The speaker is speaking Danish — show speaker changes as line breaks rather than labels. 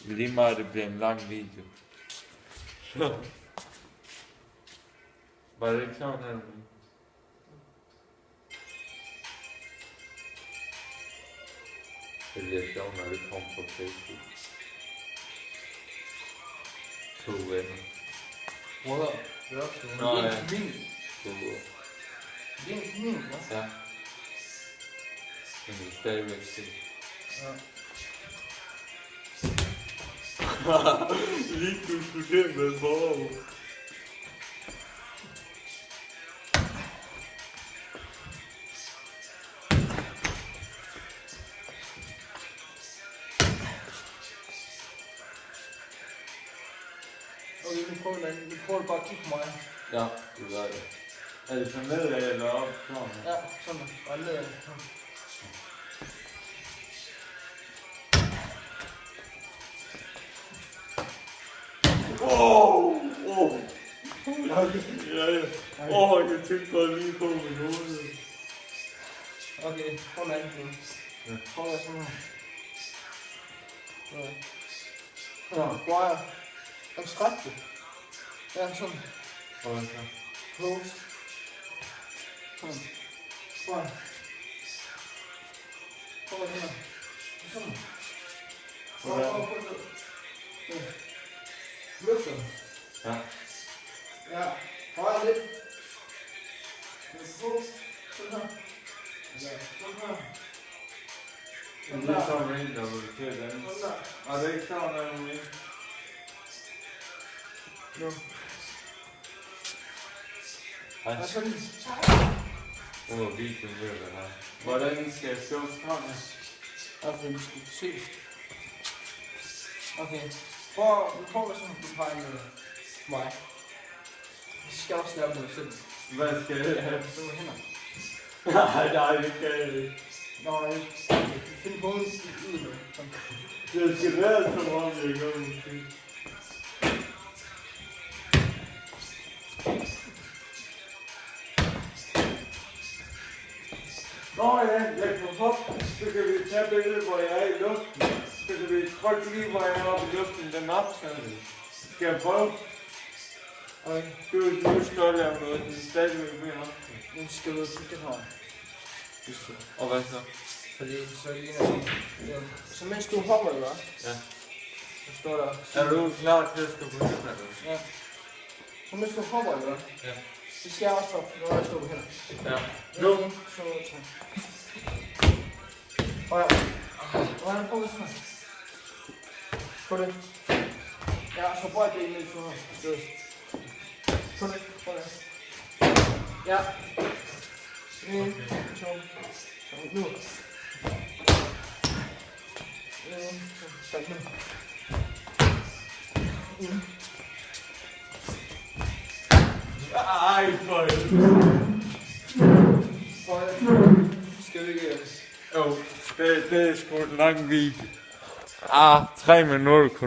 Lige meget det bliver en lang video. Var det ikke sådan her? Det bliver sjovt, når det kommer på Facebook. 2 venner.
Brødre, det er også det.
Nå,
Det er
ja.
en familie.
2
Det er en familie, hva'?
Ja. Men det er stadigvæk se.
Ja.
Lige du studerer med forår.
Okay, nu prøver du den. Nu prøver du bare at kigge på mig.
Ja, det gør det. Er det så nedad eller op? Sådan her?
Ja, sådan der. Og nedad.
Jeg tænkte bare lige på min hoved.
Okay, prøv den anden.
Ja.
Prøv at sådan her. Ja, prøv at. Kan du strække det? Ja, sådan.
Prøv at så.
Close. Sådan. Prøv at. Prøv at her. Sådan. Prøv at. Løft den.
Ja.
Ja, højre lidt. Sådan her. Ja, sådan her.
Det er sådan en, der vil til at danne.
Sådan der.
Og det er ikke sådan, der er nogen.
Nu.
Hej.
Og så lige.
Nu er videoen ved at være her. Hvordan skal jeg stå sådan her?
Okay, du skal se. Okay. Prøv at sådan, du peger med mig. Vi skal også lave noget selv.
Hvad skal jeg have?
Så med hænder.
Nej, det kan jeg ikke.
Nå, jeg finder på en ud med.
Jeg skal være som om, jeg gør måske. Nå ja, jeg kan hoppe, så kan vi tage billedet, hvor jeg er i luften. Så kan vi trykke lige, hvor jeg er oppe i luften, den optager. Skal jeg prøve?
Okay.
Du skal lave noget, det er stadigvæk med optager.
Nu skal du kigge det her.
Og hvad så?
Fordi så ligner det. Ja. Så mens du hopper, eller hvad?
Ja.
Så står der.
Er du klar til at skal på hænder?
Ja. Så mens du hopper, eller hvad?
Ja.
Så skal jeg også stoppe, når jeg står på hænder.
Ja.
Nu. Så tak. Og ja. Og han prøver sådan her. På det. Ja, så bøj det ind i sådan her. På det. På det. Ja. 1, 2, 3, nu. 1, 2, 3, nu.
Ej, for
Skal vi ikke...
Jo, det er sgu en lang video. 3 minutter kun.